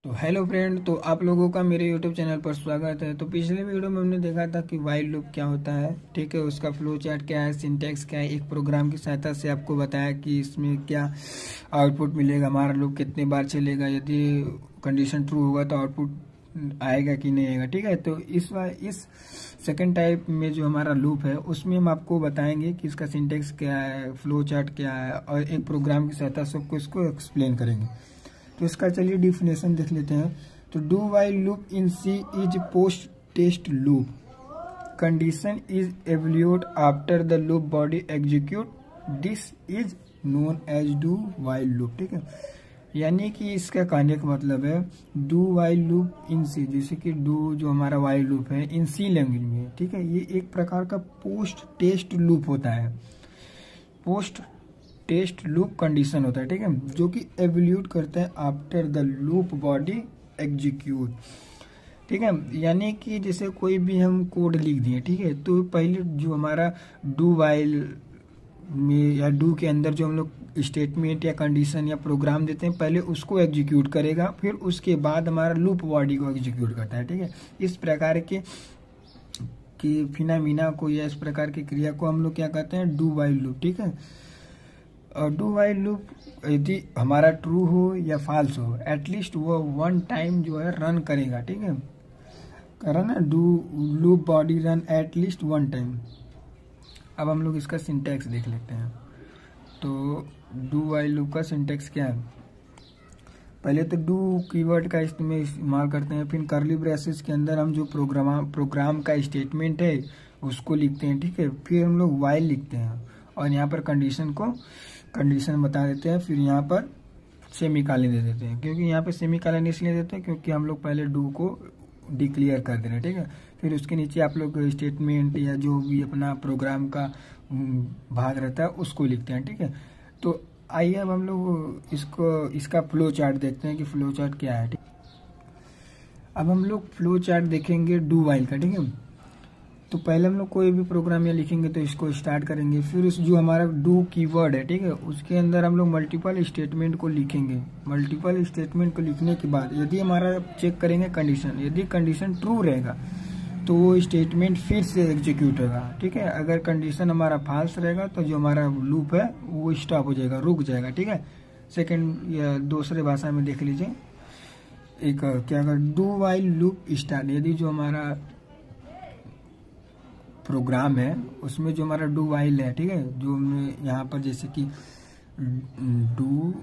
तो hello friend, तो आप लोगों का मेरे यूट्यूब चैनल पर स्वागत है। तो पिछले वीडियो में हमने देखा था कि वाइल लूप क्या होता है, ठीक है, उसका फ्लो चार्ट क्या है, सिंटैक्स क्या है। एक प्रोग्राम की सहायता से आपको बताया कि इसमें क्या आउटपुट मिलेगा, हमारा लूप कितने बार चलेगा, यदि कंडीशन ट्रू होगा तो आउटपुट आएगा कि नहीं आएगा, ठीक है। तो इस सेकेंड टाइप में जो हमारा लूप है उसमें हम आपको बताएंगे कि इसका सिंटैक्स क्या है, फ्लो चार्ट क्या है, और एक प्रोग्राम की सहायता से आपको इसको एक्सप्लेन करेंगे। तो इसका चलिए डिफिनेशन देख लेते हैं। तो do while loop in C is post test loop, condition is evaluate after the loop body execute, this is known as do while loop, ठीक है। यानी कि इसका कहने का मतलब है do while loop in C, जैसे कि डू जो हमारा वाइल लूप है इन सी लैंग्वेज में, ठीक है, ये एक प्रकार का पोस्ट टेस्ट लूप होता है। पोस्ट टेस्ट लूप कंडीशन होता है, ठीक है, जो कि एवल्यूट करता है after the loop body execute, ठीक है। यानी कि जैसे कोई भी हम कोड लिख दिए, ठीक है, तो पहले जो हमारा डू वाइल में या डू के अंदर जो हम लोग स्टेटमेंट या कंडीशन या प्रोग्राम देते हैं, पहले उसको एग्जीक्यूट करेगा, फिर उसके बाद हमारा लूप बॉडी को एग्जीक्यूट करता है, ठीक है। इस प्रकार के कि फिनामिना को या इस प्रकार की क्रिया को हम लोग क्या कहते हैं, डू वाइल लूप, ठीक है। डू वाइल लूप यदि हमारा ट्रू हो या फॉल्स हो, एटलीस्ट वो वन टाइम जो है रन करेगा, ठीक है, करा ना, do loop body run at least one time. अब हम लोग इसका सिंटैक्स देख लेते हैं। तो डू वाइल लूप का सिंटैक्स क्या है, पहले तो डू कीवर्ड का इस्तेमाल करते हैं, फिर कर्ली ब्रेसेस के अंदर हम जो प्रोग्राम का स्टेटमेंट है उसको लिखते हैं, ठीक है, फिर हम लोग वाइल लिखते हैं और यहाँ पर कंडीशन बता देते हैं, फिर यहाँ पर सेमीकोलन दे देते हैं। क्योंकि यहाँ पे सेमीकोलन इसलिए देते हैं क्योंकि हम लोग पहले डू को डिक्लेयर कर दे रहे हैं, ठीक है। फिर उसके नीचे आप लोग स्टेटमेंट या जो भी अपना प्रोग्राम का भाग रहता है उसको लिखते हैं, ठीक है। तो आइए अब हम लोग इसका फ्लो चार्ट देखते हैं कि फ्लो चार्ट क्या है, ठीक। अब हम लोग फ्लो चार्ट देखेंगे डू वाइल का, ठीक है। तो पहले हम लोग कोई भी प्रोग्राम या लिखेंगे तो इसको स्टार्ट करेंगे, फिर उस जो हमारा डू कीवर्ड है, ठीक है, उसके अंदर हम लोग मल्टीपल स्टेटमेंट को लिखेंगे। मल्टीपल स्टेटमेंट को लिखने के बाद यदि हमारा चेक करेंगे कंडीशन, यदि कंडीशन ट्रू रहेगा तो वो स्टेटमेंट फिर से एग्जीक्यूट होगा, ठीक है। अगर कंडीशन हमारा फॉल्स रहेगा तो जो हमारा लूप है वो स्टॉप हो जाएगा, रुक जाएगा, ठीक है। सेकेंड या दूसरे भाषा में देख लीजिए, एक क्या अगर डू वाइल लूप स्टार्ट, यदि जो हमारा प्रोग्राम है उसमें जो हमारा डू वाइल है, ठीक है, जो हमने यहाँ पर जैसे कि डू,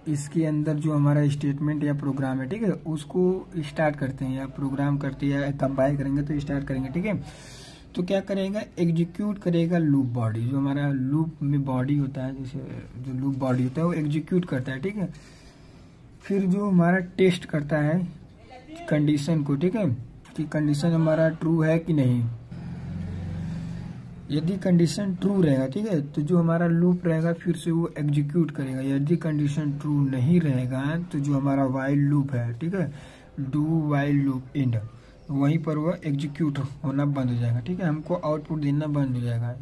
इसके अंदर जो हमारा स्टेटमेंट या प्रोग्राम है, ठीक है, उसको स्टार्ट करते हैं या प्रोग्राम करते हैं या कंपाइल करेंगे तो स्टार्ट करेंगे, ठीक है। तो क्या करेगा, एग्जीक्यूट करेगा लूप बॉडी, जो हमारा लूप में बॉडी होता है, जैसे जो लूप बॉडी होता है वो एग्जीक्यूट करता है, ठीक है। फिर जो हमारा टेस्ट करता है कंडीशन को, ठीक है, कि कंडीशन हमारा ट्रू है कि नहीं। यदि कंडीशन ट्रू रहेगा, ठीक है, तो जो हमारा लूप रहेगा फिर से वो एग्जीक्यूट करेगा। यदि कंडीशन ट्रू नहीं रहेगा तो जो हमारा वाइल लूप है, ठीक है, डू वाइल लूप एंड, वहीं पर वो एग्जीक्यूट होना बंद हो जाएगा, ठीक है, हमको आउटपुट देना बंद हो जाएगा।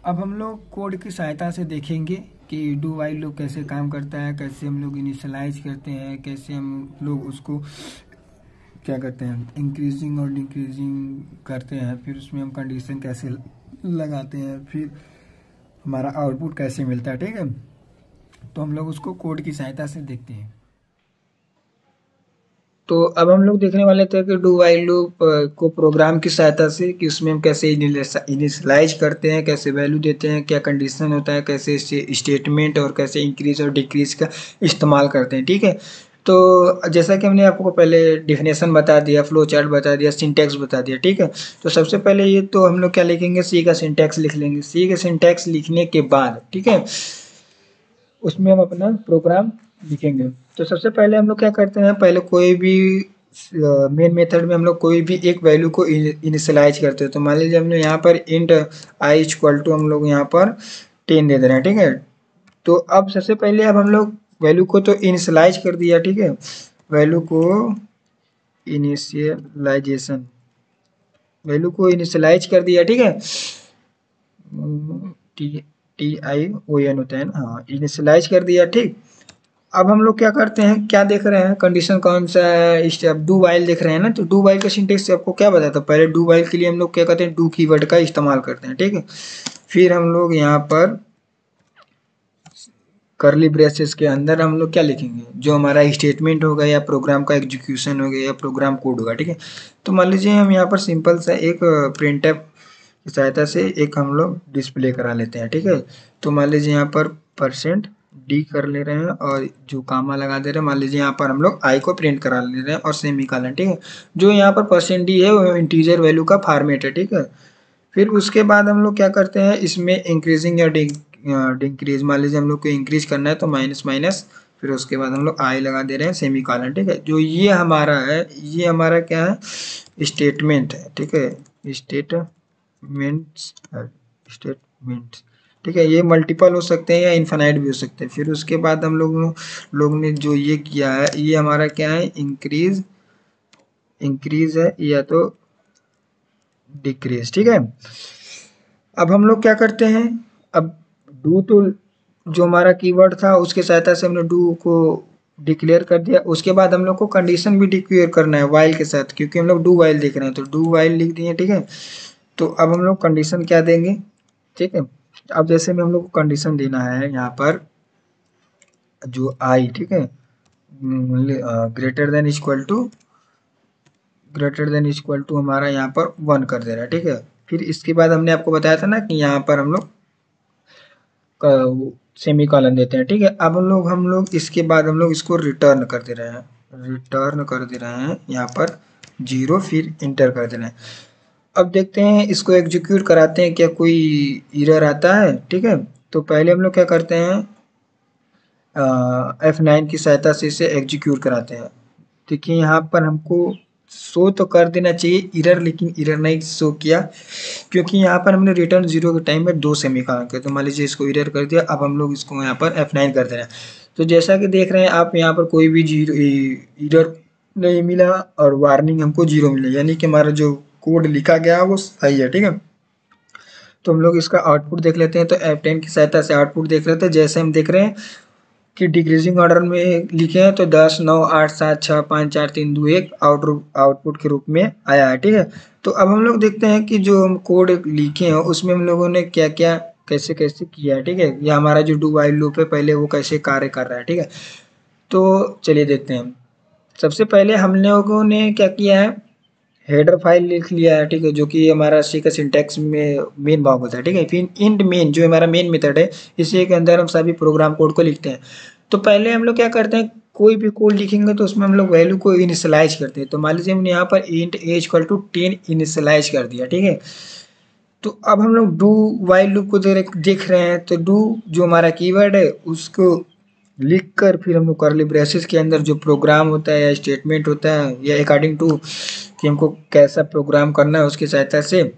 अब हम लोग कोड की सहायता से देखेंगे कि डू वाइल लूप कैसे काम करता है, कैसे हम लोग इनिशियलाइज करते हैं, कैसे हम लोग उसको क्या करते हैं, इंक्रीजिंग और डिक्रीजिंग करते हैं, फिर उसमें हम कंडीशन कैसे लगाते हैं, फिर हमारा आउटपुट कैसे मिलता है, ठीक है। तो हम लोग उसको कोड की सहायता से देखते हैं। तो अब हम लोग देखने वाले थे कि डू वाइल लूप को प्रोग्राम की सहायता से, कि उसमें हम कैसे इनिशियलाइज करते हैं, कैसे वैल्यू देते हैं, क्या कंडीशन होता है, कैसे स्टेटमेंट और कैसे इंक्रीज और डिक्रीज का इस्तेमाल करते हैं, ठीक है। तो जैसा कि हमने आपको पहले डिफिनेशन बता दिया, फ्लो चार्ट बता दिया, सिंटैक्स बता दिया, ठीक है। तो सबसे पहले ये तो हम लोग क्या लिखेंगे, सी का सिंटैक्स लिख लेंगे। सी का सिंटैक्स लिखने के बाद, ठीक है, उसमें हम अपना प्रोग्राम लिखेंगे। तो सबसे पहले हम लोग क्या करते हैं, पहले कोई भी मेन मेथड में हम लोग कोई भी एक वैल्यू को इनिशियलाइज करते हैं। तो मान लीजिए हमने यहाँ पर इंट आई इक्वल टू हम लोग यहाँ पर 10 दे दे रहे हैं, ठीक है। तो अब सबसे पहले अब हम लोग वैल्यू को तो इनिशियलाइज कर दिया, ठीक है, वैल्यू को इनिशियलाइजेशन, वैल्यू को इनिशियलाइज कर दिया, ठीक है, T T I O N होता है ना, हाँ, इनिशियलाइज कर दिया, ठीक। अब हम लोग क्या करते हैं, क्या देख रहे हैं, कंडीशन कौन सा है, स्टेप डू वाइल देख रहे हैं ना। तो डू वाइल का सिंटेक्स आपको क्या बताता है, पहले डू वाइल के लिए हम लोग क्या करते हैं, डू कीवर्ड का इस्तेमाल करते हैं, ठीक है। फिर हम लोग यहाँ पर करली ब्रेसेस के अंदर हम लोग क्या लिखेंगे, जो हमारा स्टेटमेंट होगा या प्रोग्राम का एग्जीक्यूशन होगा या प्रोग्राम कोड होगा, ठीक है। तो मान लीजिए हम यहाँ पर सिंपल सा एक प्रिंटफ की सहायता से एक हम लोग डिस्प्ले करा लेते हैं, ठीक है। तो मान लीजिए यहाँ पर %d कर ले रहे हैं और जो कामा लगा दे रहे हैं, मान लीजिए यहाँ पर हम लोग i को प्रिंट करा ले रहे हैं और सेमीकोलन, ठीक है। जो यहाँ पर %d है वो इंटीजर वैल्यू का फॉर्मेट है, ठीक है। फिर उसके बाद हम लोग क्या करते हैं, इसमें इंक्रीजिंग या डिक्रीज, मान लीजिए हम लोग को इंक्रीज करना है तो माइनस माइनस, फिर उसके बाद हम लोग आई लगा दे रहे हैं सेमीकोलन, ठीक है। जो ये हमारा है, ये हमारा क्या है, स्टेटमेंट है, ठीक है। स्टेटमेंट्स, स्टेटमेंट्स, ठीक है। ये मल्टीपल हो सकते हैं या इन्फिनाइट भी हो सकते हैं। फिर उसके बाद हम लोग ने जो ये किया है, ये हमारा क्या है, इंक्रीज है या तो डिक्रीज, ठीक है। अब हम लोग क्या करते हैं, अब डू तो जो हमारा कीवर्ड था उसके सहायता से हमने डू को डिक्लेयर कर दिया। उसके बाद हम लोग को कंडीशन भी डिक्लेयर करना है वाइल के साथ, क्योंकि हम लोग डू वाइल देख रहे हैं, तो डू वाइल लिख दिए, ठीक है। तो अब हम लोग कंडीशन क्या देंगे, ठीक है। अब जैसे में हम लोग को कंडीशन देना है यहाँ पर जो आई, ठीक है, ग्रेटर देन इक्वल टू हमारा यहाँ पर 1 कर दे रहा है, ठीक है। फिर इसके बाद हमने आपको बताया था ना कि यहाँ पर हम लोग सेमीकोलन देते हैं, ठीक है। अब हम लोग इसके बाद हम लोग इसको रिटर्न कर दे रहे हैं यहाँ पर 0, फिर इंटर कर दे रहे हैं। अब देखते हैं इसको एग्जीक्यूट कराते हैं क्या कोई एरर आता है, ठीक है। तो पहले हम लोग क्या करते हैं, F9 की सहायता से इसे एग्जीक्यूट कराते हैं। देखिए यहाँ पर हमको शो तो कर देना चाहिए एरर, लेकिन एरर नहीं शो किया, क्योंकि यहाँ पर हमने रिटर्न 0 के टाइम में 2 सेमीकोलन किया। तो मान लीजिए इसको एरर कर दिया। अब हम लोग इसको यहाँ पर F9 कर दे रहे हैं। तो जैसा कि देख रहे हैं आप, यहाँ पर कोई भी एरर नहीं मिला और वार्निंग हमको 0 मिला, यानी कि हमारा जो कोड लिखा गया वो सही है, ठीक है। तो हम लोग इसका आउटपुट देख लेते हैं। तो F10 की सहायता से आउटपुट देख लेते हैं। जैसे हम देख रहे हैं कि डिक्रीजिंग ऑर्डर में लिखे हैं, तो 10 9 8 7 6 5 4 3 2 1 आउटपुट के रूप में आया है, ठीक है। तो अब हम लोग देखते हैं कि जो हम कोड लिखे हैं उसमें हम लोगों ने क्या क्या कैसे कैसे किया है, ठीक है। या हमारा जो डू वाइल लूप है पहले वो कैसे कार्य कर रहा है, ठीक है। तो चलिए देखते हैं। सबसे पहले हम लोगों ने क्या किया है, हेडर फाइल लिख लिया है, ठीक है, जो कि हमारा सी का सिंटैक्स में मेन भाग होता है, ठीक है। फिर इंट मेन जो हमारा मेन मेथड है, इसी के अंदर हम सभी प्रोग्राम कोड को लिखते हैं। तो पहले हम लोग क्या करते हैं, कोई भी कोड लिखेंगे तो उसमें हम लोग वैल्यू को इनिशियलाइज करते हैं। तो मान लीजिए हमने यहाँ पर int a equal to 10 initialise कर दिया, ठीक है। तो अब हम लोग डू वाइल लूप को देख रहे हैं। तो डू जो हमारा कीवर्ड है उसको लिख कर फिर हम लोग करली ब्रेसेस के अंदर जो प्रोग्राम होता है या स्टेटमेंट होता है या अकॉर्डिंग टू कि हमको कैसा प्रोग्राम करना है उसकी सहायता से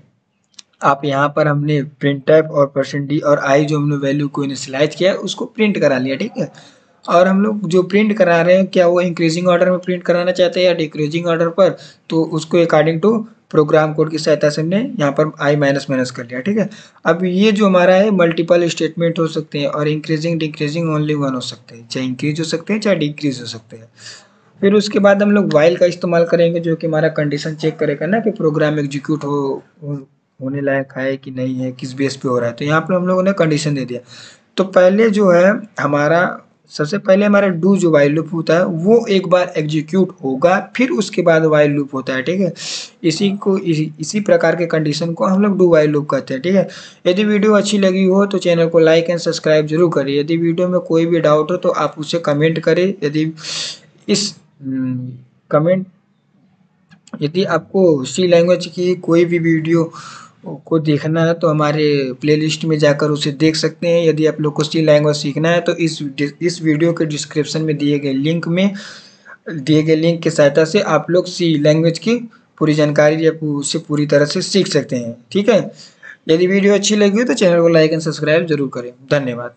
आप यहाँ पर हमने प्रिंट टाइप और %d और i जो हमने वैल्यू को इनिशियलाइज किया है उसको प्रिंट करा लिया, ठीक है। और हम लोग जो प्रिंट करा रहे हैं क्या वो इंक्रीजिंग ऑर्डर में प्रिंट कराना चाहते हैं या डिक्रीजिंग ऑर्डर पर, तो उसको अकॉर्डिंग टू प्रोग्राम कोड की सहायता से हमने यहाँ पर i माइनस माइनस कर लिया, ठीक है। अब ये जो हमारा है मल्टीपल स्टेटमेंट हो सकते हैं और इंक्रीजिंग डिक्रीजिंग ओनली 1 हो सकते हैं, चाहे इंक्रीज हो सकते हैं चाहे डिक्रीज हो सकते हैं। फिर उसके बाद हम लोग वाइल का इस्तेमाल करेंगे, जो कि हमारा कंडीशन चेक करेगा ना कि प्रोग्राम एग्जीक्यूट होने लायक है कि नहीं है, किस बेस पे हो रहा है। तो यहाँ पर हम लोगों ने कंडीशन दे दिया। तो पहले जो है हमारा, सबसे पहले हमारा डू जो वाइल लूप होता है वो एक बार एग्जीक्यूट होगा, फिर उसके बाद वाइल लूप होता है, ठीक है। इसी प्रकार के कंडीशन को हम लोग डू वाइल लूप कहते हैं, ठीक है। यदि वीडियो अच्छी लगी हो तो चैनल को लाइक एंड सब्सक्राइब जरूर करिए। यदि वीडियो में कोई भी डाउट हो तो आप उसे कमेंट करें। कमेंट यदि आपको सी लैंग्वेज की कोई भी वीडियो को देखना है तो हमारे प्लेलिस्ट में जाकर उसे देख सकते हैं। यदि आप लोग को सी लैंग्वेज सीखना है तो इस वीडियो के डिस्क्रिप्शन में दिए गए लिंक की सहायता से आप लोग सी लैंग्वेज की पूरी जानकारी या उसे पूरी तरह से सीख सकते हैं, ठीक है। यदि वीडियो अच्छी लगी हो तो चैनल को लाइक एंड सब्सक्राइब जरूर करें। धन्यवाद।